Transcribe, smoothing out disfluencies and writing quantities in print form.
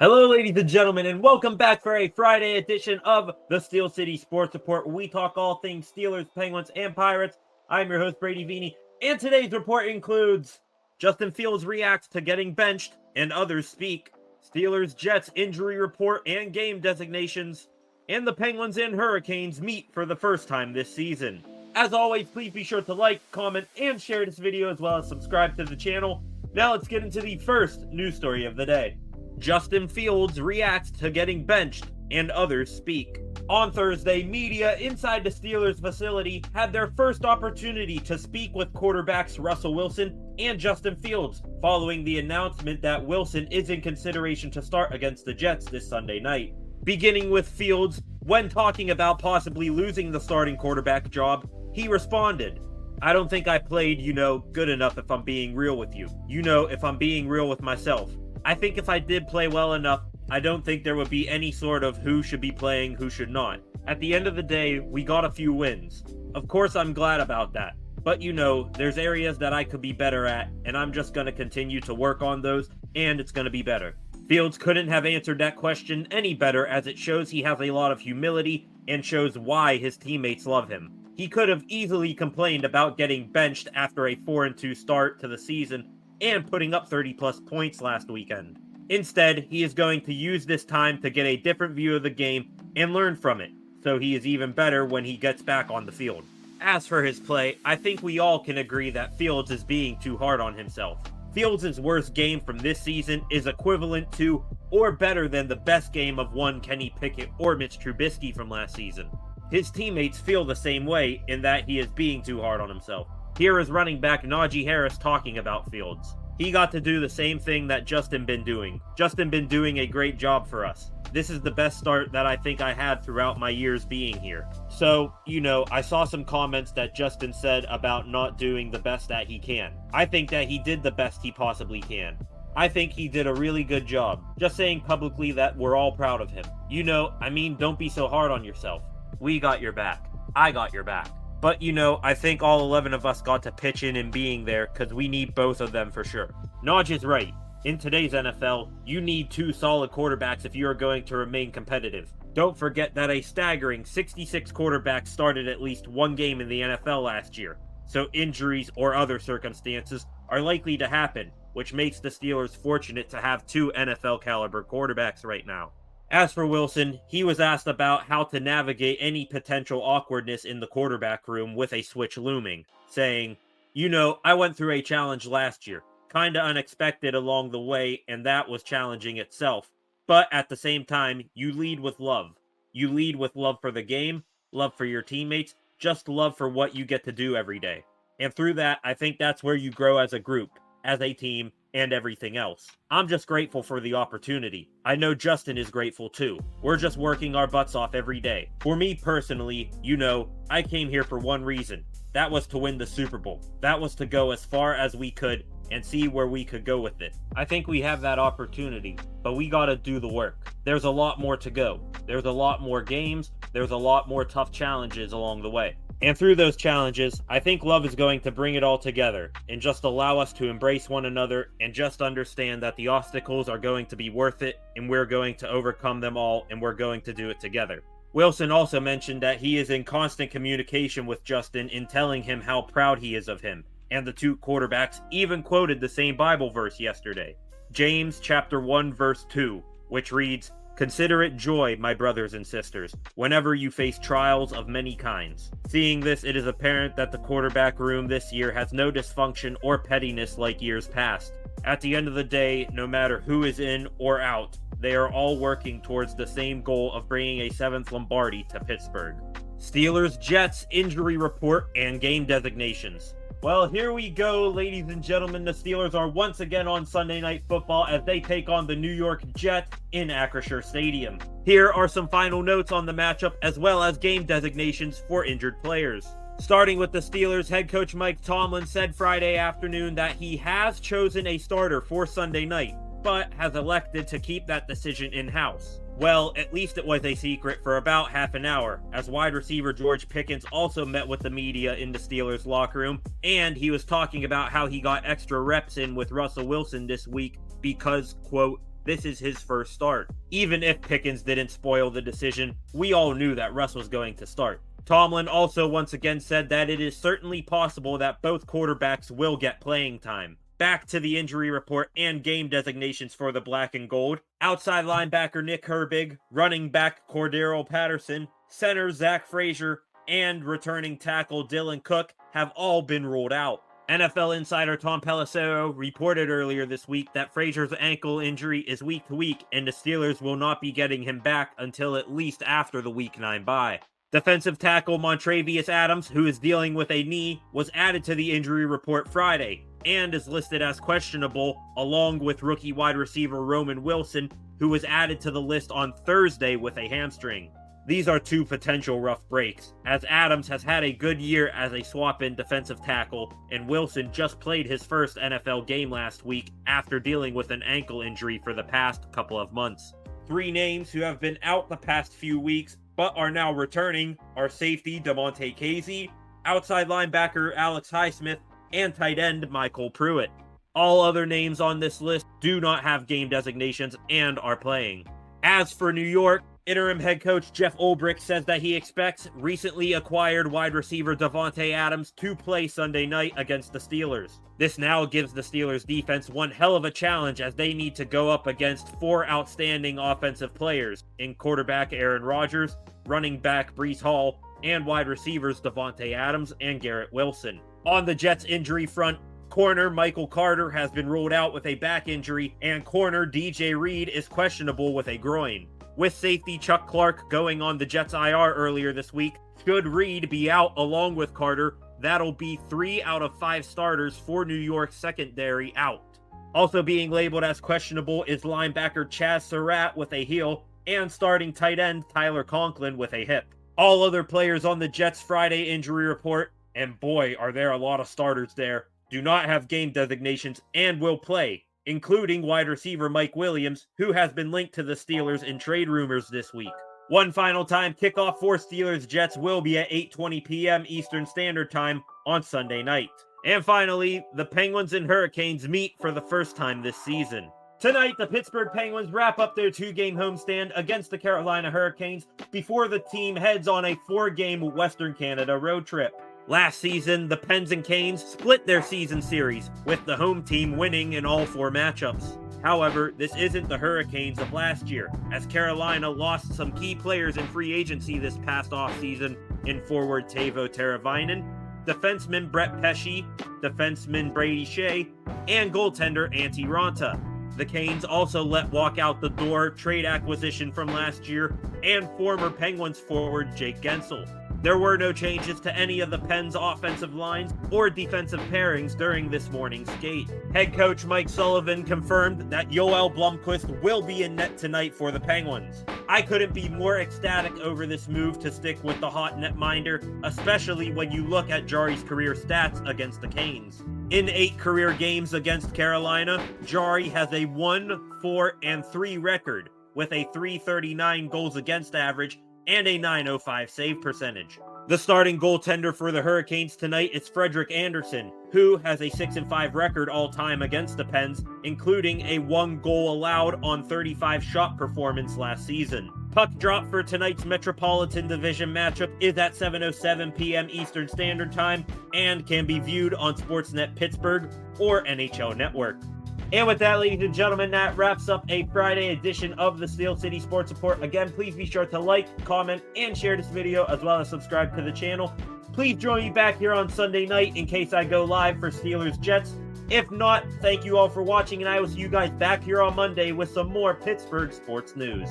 Hello, ladies and gentlemen, and welcome back for a Friday edition of the Steel City Sports Report, where we talk all things Steelers, Penguins, and Pirates. I'm your host, Brady Vini, and today's report includes Justin Fields reacts to getting benched, and others speak, Steelers Jets injury report and game designations, and the Penguins and Hurricanes meet for the first time this season. As always, please be sure to like, comment, and share this video, as well as subscribe to the channel. Now let's get into the first news story of the day. Justin Fields reacts to getting benched, and others speak. On Thursday, media inside the Steelers facility had their first opportunity to speak with quarterbacks Russell Wilson and Justin Fields, following the announcement that Wilson is in consideration to start against the Jets this Sunday night. Beginning with Fields, when talking about possibly losing the starting quarterback job, he responded, "I don't think I played, good enough if I'm being real with you. If I'm being real with myself. I think if I did play well enough, I don't think there would be any sort of who should be playing, who should not. At the end of the day, we got a few wins. Of course, I'm glad about that. But there's areas that I could be better at, and I'm just going to continue to work on those, and it's going to be better." Fields couldn't have answered that question any better, as it shows he has a lot of humility and shows why his teammates love him. He could have easily complained about getting benched after a 4-2 start to the season and putting up 30-plus points last weekend. Instead, he is going to use this time to get a different view of the game and learn from it, so he is even better when he gets back on the field. As for his play, I think we all can agree that Fields is being too hard on himself. Fields' worst game from this season is equivalent to or better than the best game of one Kenny Pickett or Mitch Trubisky from last season. His teammates feel the same way in that he is being too hard on himself. Here is running back Najee Harris talking about Fields. "He got to do the same thing that Justin been doing. Justin been doing a great job for us. This is the best start that I think I had throughout my years being here." So, I saw some comments that Justin said about not doing the best that he can. I think that he did the best he possibly can. I think he did a really good job. Just saying publicly that we're all proud of him. Don't be so hard on yourself. We got your back. I got your back. But, I think all 11 of us got to pitch in and being there because we need both of them for sure. Naj is right. In today's NFL, you need two solid quarterbacks if you are going to remain competitive. Don't forget that a staggering 66 quarterbacks started at least one game in the NFL last year, so injuries or other circumstances are likely to happen, which makes the Steelers fortunate to have two NFL caliber quarterbacks right now. As for Wilson, he was asked about how to navigate any potential awkwardness in the quarterback room with a switch looming, saying, "I went through a challenge last year, kinda unexpected along the way, and that was challenging itself. But at the same time, you lead with love. You lead with love for the game, love for your teammates, just love for what you get to do every day. And through that, I think that's where you grow as a group, as a team, and everything else. I'm just grateful for the opportunity. I know Justin is grateful too. We're just working our butts off every day. For me personally, I came here for one reason. That was to win the Super Bowl. That was to go as far as we could and see where we could go with it. I think we have that opportunity, but we gotta do the work. There's a lot more to go. There's a lot more games. There's a lot more tough challenges along the way. And through those challenges, I think love is going to bring it all together and just allow us to embrace one another and just understand that the obstacles are going to be worth it and we're going to overcome them all and we're going to do it together." Wilson also mentioned that he is in constant communication with Justin in telling him how proud he is of him, and the two quarterbacks even quoted the same Bible verse yesterday, James chapter 1 verse 2, which reads, "Consider it joy, my brothers and sisters, whenever you face trials of many kinds." Seeing this, it is apparent that the quarterback room this year has no dysfunction or pettiness like years past. At the end of the day, no matter who is in or out, they are all working towards the same goal of bringing a 7th Lombardi to Pittsburgh. Steelers Jets injury report and game designations. Well, here we go, ladies and gentlemen. The Steelers are once again on Sunday Night Football as they take on the New York Jets in Acrisure Stadium. Here are some final notes on the matchup as well as game designations for injured players. Starting with the Steelers, head coach Mike Tomlin said Friday afternoon that he has chosen a starter for Sunday night, but has elected to keep that decision in-house. Well, at least it was a secret for about half an hour, as wide receiver George Pickens also met with the media in the Steelers locker room, and he was talking about how he got extra reps in with Russell Wilson this week because, quote, this is his first start. Even if Pickens didn't spoil the decision, we all knew that Russ was going to start. Tomlin also once again said that it is certainly possible that both quarterbacks will get playing time. Back to the injury report and game designations for the black and gold. Outside linebacker Nick Herbig, running back Cordero Patterson, center Zach Frazier, and returning tackle Dylan Cook have all been ruled out. NFL insider Tom Pelissero reported earlier this week that Frazier's ankle injury is week to week, and the Steelers will not be getting him back until at least after the Week 9 bye. Defensive tackle Montravius Adams, who is dealing with a knee, was added to the injury report Friday, and is listed as questionable, along with rookie wide receiver Roman Wilson, who was added to the list on Thursday with a hamstring. These are two potential rough breaks, as Adams has had a good year as a swap-in defensive tackle, and Wilson just played his first NFL game last week after dealing with an ankle injury for the past couple of months. Three names who have been out the past few weeks, but are now returning, are safety DeMonte Casey, outside linebacker Alex Highsmith, and tight end Michael Pruitt. All other names on this list do not have game designations and are playing. As for New York, interim head coach Jeff Ulbrich says that he expects recently acquired wide receiver Davante Adams to play Sunday night against the Steelers. This now gives the Steelers defense one hell of a challenge as they need to go up against four outstanding offensive players in quarterback Aaron Rodgers, running back Breece Hall, and wide receivers Davante Adams and Garrett Wilson. On the Jets injury front, corner Michael Carter has been ruled out with a back injury, and corner DJ Reed is questionable with a groin. With safety Chuck Clark going on the Jets IR earlier this week, should Reed be out along with Carter, that'll be 3 out of 5 starters for New York's secondary out. Also being labeled as questionable is linebacker Chaz Surratt with a heel, and starting tight end Tyler Conklin with a hip. All other players on the Jets' Friday injury report, and boy are there a lot of starters there, do not have game designations and will play, including wide receiver Mike Williams, who has been linked to the Steelers in trade rumors this week. One final time, kickoff for Steelers-Jets will be at 8:20 p.m. Eastern Standard Time on Sunday night. And finally, the Penguins and Hurricanes meet for the first time this season. Tonight, the Pittsburgh Penguins wrap up their 2-game homestand against the Carolina Hurricanes before the team heads on a 4-game Western Canada road trip. Last season, the Pens and Canes split their season series, with the home team winning in all 4 matchups. However, this isn't the Hurricanes of last year, as Carolina lost some key players in free agency this past offseason in forward Teuvo Teravainen, defenseman Brett Pesce, defenseman Brady Shea, and goaltender Antti Raanta. The Canes also let walk out the door trade acquisition from last year and former Penguins forward Jake Gensel. There were no changes to any of the Pens' offensive lines or defensive pairings during this morning's skate. Head coach Mike Sullivan confirmed that Yoel Blomqvist will be in net tonight for the Penguins. I couldn't be more ecstatic over this move to stick with the hot netminder, especially when you look at Jari's career stats against the Canes. In 8 career games against Carolina, Jari has a 1-4-3 record with a .339 goals against average and a .905 save percentage. The starting goaltender for the Hurricanes tonight is Frederik Andersen, who has a 6-5 record all-time against the Pens, including a 1 goal allowed on 35 shot performance last season. Puck drop for tonight's Metropolitan Division matchup is at 7:07 p.m. Eastern Standard Time and can be viewed on Sportsnet Pittsburgh or NHL Network. And with that, ladies and gentlemen, that wraps up a Friday edition of the Steel City Sports Report. Again, please be sure to like, comment, and share this video, as well as subscribe to the channel. Please join me back here on Sunday night in case I go live for Steelers-Jets. If not, thank you all for watching, and I will see you guys back here on Monday with some more Pittsburgh sports news.